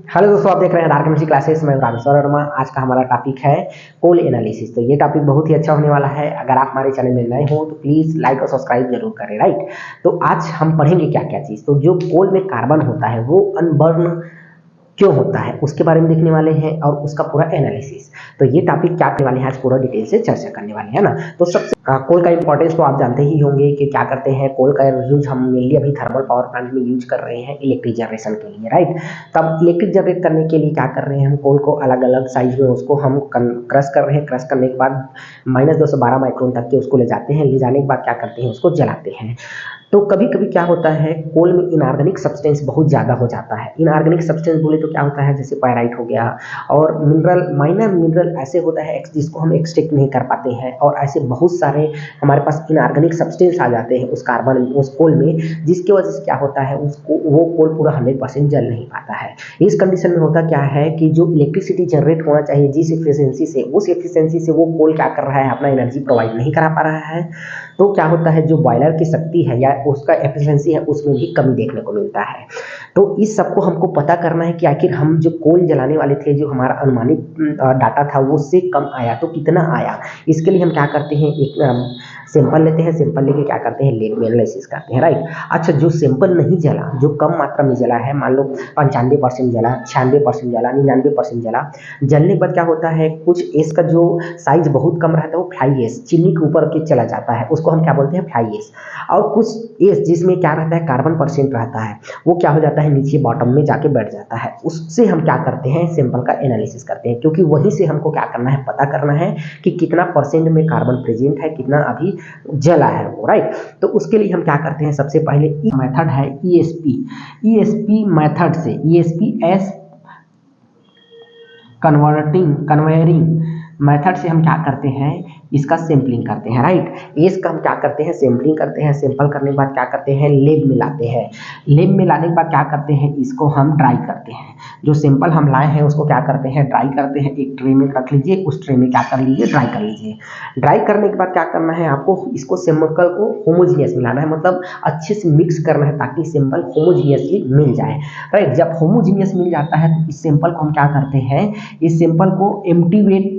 Hello दोस्तों, आप देख रहे हैं आर केमिस्ट्री क्लासेस में रामेश्वर वर्मा। आज का हमारा टॉपिक है कोल एनालिसिस। तो ये टॉपिक बहुत ही अच्छा होने वाला है। अगर आप हमारे चैनल में नए हो तो प्लीज़ लाइक और सब्सक्राइब जरूर करें, राइट। तो आज हम पढ़ेंगे क्या क्या चीज़। तो जो कोल में कार्बन होता है वो अनबर्न क्यों होता है उसके बारे में देखने वाले हैं और उसका पूरा एनालिसिस। तो ये टॉपिक क्या करने वाले हैं आज पूरा डिटेल से चर्चा करने वाले हैं ना। तो सबसे कोल का इंपॉर्टेंस तो आप जानते ही होंगे कि क्या करते हैं। कोल का यूज हम मेनली अभी थर्मल पावर प्लांट में यूज कर रहे हैं इलेक्ट्रिक जनरेशन के लिए, राइट। तब इलेक्ट्रिक जनरेट करने के लिए क्या कर रहे हैं, हम कोल को अलग अलग साइज में उसको हम क्रश कर रहे हैं। क्रश करने के बाद -212 माइक्रोन तक के उसको ले जाते हैं। ले जाने के बाद क्या करते हैं, उसको जलाते हैं। तो कभी कभी क्या होता है, कोल में इनऑर्गेनिक सब्सटेंस बहुत ज़्यादा हो जाता है। इनऑर्गेनिक सब्सटेंस बोले तो क्या होता है, जैसे पायराइट हो गया और मिनरल, माइनर मिनरल ऐसे होता है जिसको हम एक्सट्रैक्ट नहीं कर पाते हैं। और ऐसे बहुत सारे हमारे पास इनऑर्गेनिक सब्सटेंस आ जाते हैं उस कार्बन उस कोल में, जिसकी वजह से क्या होता है, उसको वो कोल पूरा 100% जल नहीं पाता है। इस कंडीशन में होता क्या है कि जो इलेक्ट्रिसिटी जनरेट होना चाहिए जिस एफिशिएंसी से, उस एफिशिएंसी से वो कोल क्या कर रहा है, अपना एनर्जी प्रोवाइड नहीं करा पा रहा है। तो क्या होता है, जो बॉयलर की शक्ति है या उसका एफिशिएंसी है उसमें भी कमी देखने को मिलता है। तो इस सबको हमको पता करना है कि आखिर हम जो कोल जलाने वाले थे, जो हमारा अनुमानित डाटा था वो उससे कम आया तो कितना आया। इसके लिए हम क्या करते हैं, एक सैंपल लेते हैं। सैंपल लेके क्या करते हैं, लैब में एनालिसिस करते हैं, राइट। अच्छा, जो सैंपल नहीं जला, जो कम मात्रा में जला है, मान लो 95% जला, 96% जला, 99% जला, जलने के बाद क्या होता है, कुछ एस का जो साइज बहुत कम रहता है वो फ्लाई एस, चीनी के ऊपर के चला जाता है, उसको हम क्या बोलते हैं, फ्लाई एस। और कुछ एस जिसमें क्या रहता है, कार्बन परसेंट रहता है, वो क्या हो जाता है, नीचे बॉटम में जाके बैठ जाता है। उससे हम क्या करते हैं, सैंपल का एनालिसिस करते हैं, क्योंकि वहीं से हमको क्या करना है, पता करना है कि कितना परसेंट में कार्बन प्रेजेंट है, कितना अभी जला है वो, राइट। तो उसके लिए हम क्या करते हैं, सबसे पहले मेथड है ईएसपी मेथड से, ईएसपी एस कन्वेयरिंग मेथड से हम क्या करते हैं, इसका सैम्पलिंग करते हैं, राइट। एस का हम क्या करते हैं, सैम्पलिंग करते हैं। सैंपल करने के बाद क्या करते हैं, लेब में लाते हैं। लेब में लाने के बाद क्या करते हैं, इसको हम ड्राई करते हैं। जो सैंपल हम लाए हैं उसको क्या करते हैं, ड्राई करते हैं। एक ट्रे में रख लीजिए, उस ट्रे में क्या कर लीजिए, ड्राई कर लीजिए। ड्राई करने के बाद क्या करना है आपको, इसको सैंपल को होमोजीनियस मिलाना है, मतलब अच्छे से मिक्स करना है ताकि सैंपल होमोजीनियसली मिल जाए, राइट। जब होमोजीनियस मिल जाता है तो इस सैंपल को हम क्या करते हैं, इस सैंपल को एम्प्टी वेट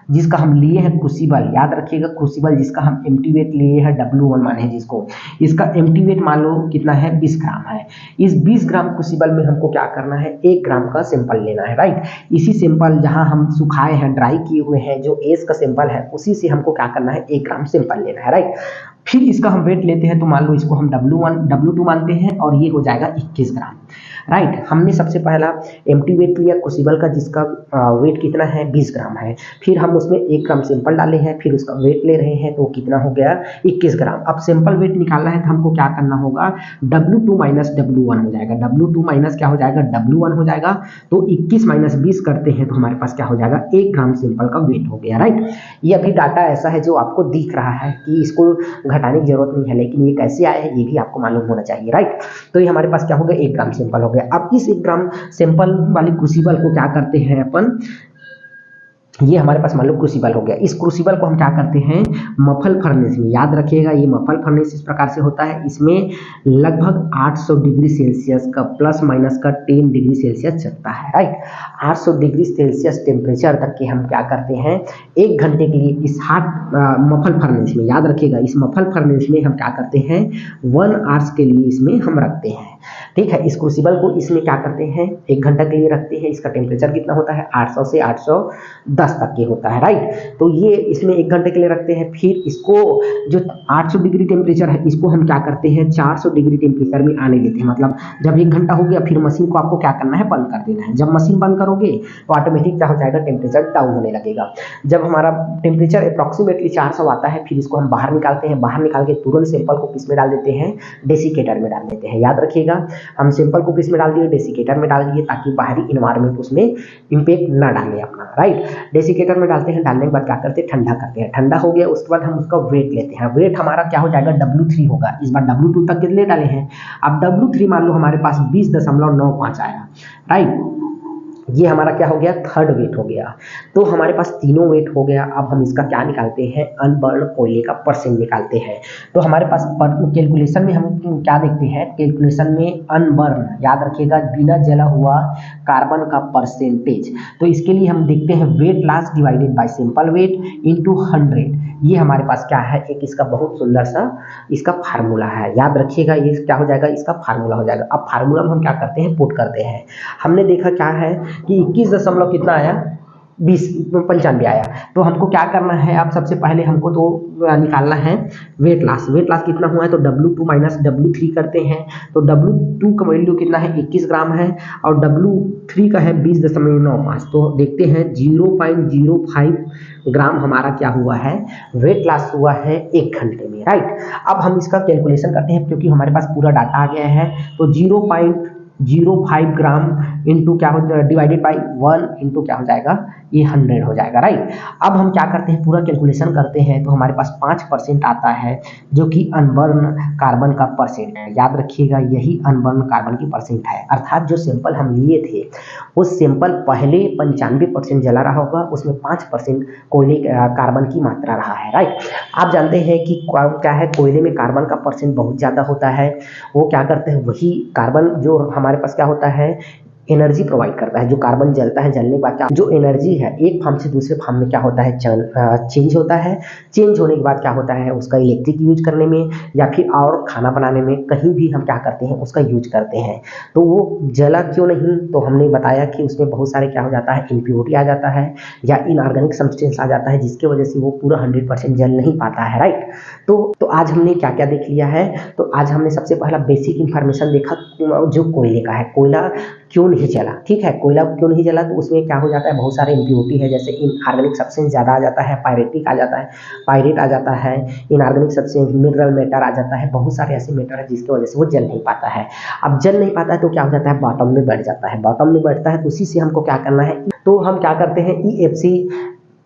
जिसका हम लिए हैं क्रूसिबल, याद रखिएगा क्रूसिबल जिसका हम एम्प्टी वेट लिए हैं W1 माने जिसको, इसका एम्प्टी वेट मान लो कितना है, 20 ग्राम है। इस 20 ग्राम क्रूसिबल में हमको क्या करना है, 1 ग्राम का सैंपल लेना है, राइट। इसी सैंपल जहां हम सुखाए हैं, ड्राई किए हुए हैं, जो एस का सैंपल है उसी से हमको क्या करना है, 1 ग्राम सैंपल लेना है, राइट। फिर इसका हम वेट लेते हैं, तो मान लो इसको हम W1 W2 मानते हैं और ये हो जाएगा 21 ग्राम, राइट। हमने सबसे पहला एम्प्टी वेट लिया क्रूसिबल का जिसका वेट कितना है, 20 ग्राम है। फिर हम उसमें 1 ग्राम सैंपल डाले हैं, फिर उसका वेट ले रहे हैं, तो कितना हो गया, 21 ग्राम। अब सैंपल वेट निकालना है तो हमको क्या करना होगा, W2 माइनस W1 हो जाएगा। W2 माइनस क्या हो जाएगा, W1 हो जाएगा। तो 21 माइनस 20 करते हैं तो हमारे पास क्या हो जाएगा, 1 ग्राम सैंपल का वेट हो गया, राइट। ये अभी डाटा ऐसा है जो आपको दिख रहा है कि इसको घटाने की जरूरत नहीं है, लेकिन ये कैसे आया है ये भी आपको मालूम होना चाहिए, राइट। तो ये हमारे पास क्या हो गया, 1 ग्राम सैंपल हो गया। अब इस 1 ग्राम सैंपल वाली क्रूसिबल को क्या करते हैं अपन, ये हमारे पास मान लो क्रूसिबल हो गया। इस क्रूसिबल को हम क्या करते हैं, मफल फर्नेस में, याद रखिएगा ये मफल फर्नेस इस प्रकार से होता है। इसमें लगभग 800 डिग्री सेल्सियस का प्लस माइनस का 10 डिग्री सेल्सियस चलता है, राइट। 800 डिग्री सेल्सियस टेम्परेचर तक के हम क्या करते हैं, 1 घंटे के लिए इस हार्ड मफल फर्नेस में, याद रखिएगा इस मफल फर्नेस में हम क्या करते हैं, 1 आवर्स के लिए इसमें हम रखते हैं, ठीक है। इस क्रूसिबल को इसमें क्या करते हैं, 1 घंटा के लिए रखते हैं। इसका टेम्परेचर कितना होता है, 800 से 810 तक के होता है, राइट। तो ये इसमें 1 घंटे के लिए रखते हैं। फिर इसको जो 800 डिग्री टेम्परेचर है इसको हम क्या करते हैं, 400 डिग्री टेम्परेचर में आने देते हैं। मतलब जब 1 घंटा हो गया फिर मशीन को आपको क्या करना है, बंद कर देना है। जब मशीन बंद करोगे तो ऑटोमेटिक क्या हो जाएगा, टेम्परेचर डाउन होने लगेगा। जब हमारा टेम्परेचर अप्रॉक्सीमेटली 400 आता है फिर इसको हम बाहर निकालते हैं। बाहर निकाल के तुरंत सैंपल को किस में डाल देते हैं, डेसिकेटर में डाल देते हैं। याद रखिएगा हम सैंपल को किस में डाल दिए, डेसिकेटर में डाल दिए, ताकि बाहरी इन्वायरमेंट उसमें इम्पैक्ट ना डाले अपना, राइट। डेसिकेटर में डालते हैं, डालने के बाद क्या करते हैं, ठंडा करते हैं। ठंडा हो गया उसके बाद हम उसका वेट लेते हैं। वेट हमारा क्या हो जाएगा, W3 होगा। इस बार W2 तक कितने डाले हैं, अब W3 मान लो हमारे पास 20.95 आया, राइट। ये हमारा क्या हो गया, थर्ड वेट हो गया। तो हमारे पास तीनों वेट हो गया। अब हम इसका क्या निकालते हैं, अनबर्न कोयले का परसेंट निकालते हैं। तो हमारे पास कैलकुलेशन में हम क्या देखते हैं, कैलकुलेशन में अनबर्न, याद रखिएगा, बिना जला हुआ कार्बन का परसेंटेज। तो इसके लिए हम देखते हैं wait loss divided by simple weight into 100। ये हमारे पास क्या है, एक इसका बहुत सुंदर सा इसका फार्मूला है, याद रखिएगा। ये क्या हो जाएगा, इसका फार्मूला हो जाएगा। अब फार्मूला में हम क्या करते हैं, पुट करते हैं। हमने देखा क्या है कि 21 दशमलव कितना आया, 95 आया। तो हमको क्या करना है, अब सबसे पहले हमको तो निकालना है वेट लॉस। वेट लॉस कितना हुआ है, तो W2 माइनस W3 करते हैं। तो W2 का वैल्यू कितना है, 21 ग्राम है, और W3 का है 20.95। तो देखते हैं 0.05 ग्राम हमारा क्या हुआ है, वेट लॉस हुआ है 1 घंटे में, राइट। अब हम इसका कैलकुलेशन करते हैं, क्योंकि हमारे पास पूरा डाटा आ गया है। तो 0.05 ग्राम इंटू क्या हो, डिवाइडेड बाई 1 इंटू क्या हो जाएगा, ये 100 हो जाएगा, राइट। अब हम क्या करते हैं, पूरा कैलकुलेशन करते हैं। तो हमारे पास 5% आता है, जो कि अनबर्न कार्बन का परसेंट है। याद रखिएगा, यही अनबर्न कार्बन की परसेंट है। अर्थात जो सैंपल हम लिए थे, उस सैंपल पहले 95% जला रहा होगा, उसमें 5% कोयले कार्बन की मात्रा रहा है, राइट। आप जानते हैं कि क्या है, कोयले में कार्बन का परसेंट बहुत ज़्यादा होता है। वो क्या करते हैं, वही कार्बन जो हमारे पास क्या होता है, एनर्जी प्रोवाइड करता है। जो कार्बन जलता है, जलने के बाद क्या, जो एनर्जी है, एक फार्म से दूसरे फार्म में क्या होता है, चेंज होता है। चेंज होने के बाद क्या होता है, उसका इलेक्ट्रिक यूज करने में या फिर और खाना बनाने में, कहीं भी हम क्या करते हैं, उसका यूज करते हैं। तो वो जला क्यों नहीं, तो हमने बताया कि उसमें बहुत सारे क्या हो जाता है, इम्प्योरिटी आ जाता है या इनऑर्गेनिक सब्सटेंस आ जाता है, जिसकी वजह से वो पूरा 100% जल नहीं पाता है, राइट। तो आज हमने क्या क्या देख लिया है, तो आज हमने सबसे पहला बेसिक इंफॉर्मेशन देखा जो कोयले का है, कोयला क्यों नहीं जला, ठीक है। कोयला क्यों नहीं जला, तो उसमें क्या हो जाता है, बहुत सारे इम्प्योरिटी है, जैसे इनऑर्गेनिक सब्सटेंस ज़्यादा आ जाता है, पायरेटिक आ जाता है, पायरेट आ जाता है, इनऑर्गेनिक सब्सटेंस, मिनरल मैटर आ जाता है, बहुत सारे ऐसे मैटर है जिसकी वजह से वो जल नहीं पाता है। अब जल नहीं पाता है तो क्या हो जाता है, बॉटम में बैठ जाता है। बॉटम में बैठता है तो उसी से हमको क्या करना है, तो हम क्या करते हैं, EFC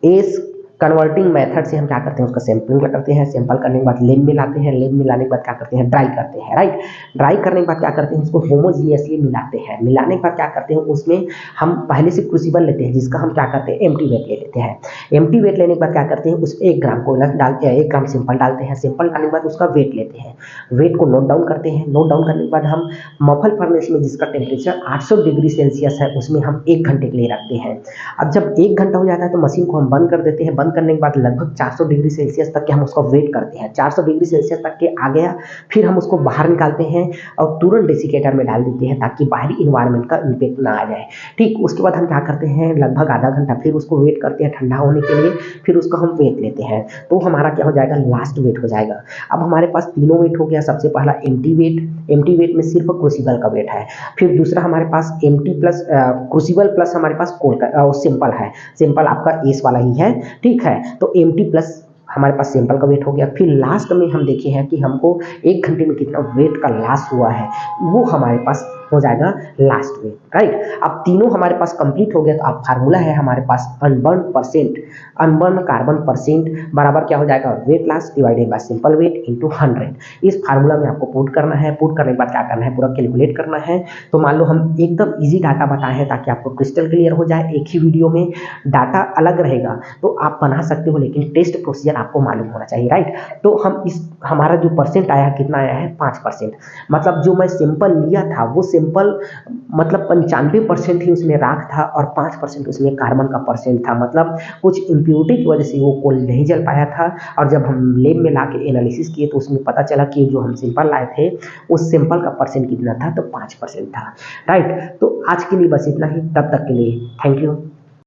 एस कन्वर्टिंग मेथड से हम क्या करते हैं, उसका सैंपलिंग करते हैं। सैंपल करने के बाद लेब में लाते हैं। लेब में लाने के बाद क्या करते हैं, ड्राई करते हैं, राइट। ड्राई करने के बाद क्या करते हैं, उसको होमोजीनियसली मिलाते हैं। मिलाने के बाद क्या करते हैं, उसमें हम पहले से क्रूसिबल लेते हैं, जिसका हम क्या करते हैं, एम्प्टी वेट ले लेते हैं। एम्प्टी वेट लेने के बाद क्या करते हैं, उसमें 1 ग्राम कोयला डालते हैं, 1 ग्राम सिंपल डालते हैं। सिंपल डालने के बाद उसका वेट लेते हैं, वेट को नोट डाउन करते हैं। नोट डाउन करने के बाद हम मफल फर्नेस में, जिसका टेम्परेचर 800 डिग्री सेल्सियस है, उसमें हम 1 घंटे के लिए रखते हैं। अब जब 1 घंटा हो जाता है तो मशीन को हम बंद कर देते हैं। बंद करने के बाद लगभग 400 डिग्री सेल्सियस तक के हम उसका वेट करते हैं। 400 डिग्री सेल्सियस तक के आ गया, फिर हम उसको बाहर निकालते हैं और तुरंत डेसिकेटर में डाल देते हैं, ताकि बाहरी इन्वायरमेंट का इम्पैक्ट ना आ जाए, ठीक। उसके बाद हम क्या करते हैं, लगभग आधा घंटा फिर उसको वेट करते हैं ठंडा होने के लिए, फिर उसका हम वेट लेते हैं। तो हमारा क्या हो जाएगा, लास्ट वेट हो जाएगा। अब हमारे पास तीनों वेट हो गया। सबसे पहला एम्प्टी वेट, एम्प्टी वेट में सिर्फ क्रूसिबल का वेट है। फिर दूसरा हमारे पास एम्प्टी प्लस क्रूसिबल प्लस हमारे पास कोल का सिंपल है। सिंपल आपका एस वाला ही है, ठीक है। तो एम्प्टी प्लस हमारे पास सैंपल का वेट हो गया। फिर लास्ट में हम देखे हैं कि हमको 1 घंटे में कितना वेट का लॉस हुआ है, वो हमारे पास हो जाएगा लास्ट वेट, राइट। अब तीनों हमारे पास कंप्लीट हो गया। तो अब फार्मूला है हमारे पास unburnt percent, unburnt carbon percent बराबर क्या हो जाएगा, weight loss divided by simple weight into 100। इस फार्मूला में आपको पुट करना है। पुट करने के बाद क्या करना है, पूरा कैलकुलेट करना है। तो मान लो हम एकदम इजी डाटा बताए हैं, ताकि आपको क्रिस्टल क्लियर हो जाए। एक ही वीडियो में डाटा अलग रहेगा तो आप बना सकते हो, लेकिन टेस्ट प्रोसीजर आपको मालूम होना चाहिए, राइट। तो हम हमारा जो परसेंट आया कितना आया है, 5%। मतलब जो मैं सिंपल लिया था, वो सिंपल मतलब 95% ही उसमें राख था और 5% उसमें कार्बन का परसेंट था। मतलब कुछ इम्प्योरिटी की वजह से वो कोल नहीं जल पाया था। और जब हम लेब में ला के एनालिसिस किए तो उसमें पता चला कि जो हम सिंपल लाए थे, उस सिंपल का परसेंट कितना था, तो 5% था, राइट। तो आज के लिए बस इतना ही। तब तक के लिए थैंक यू।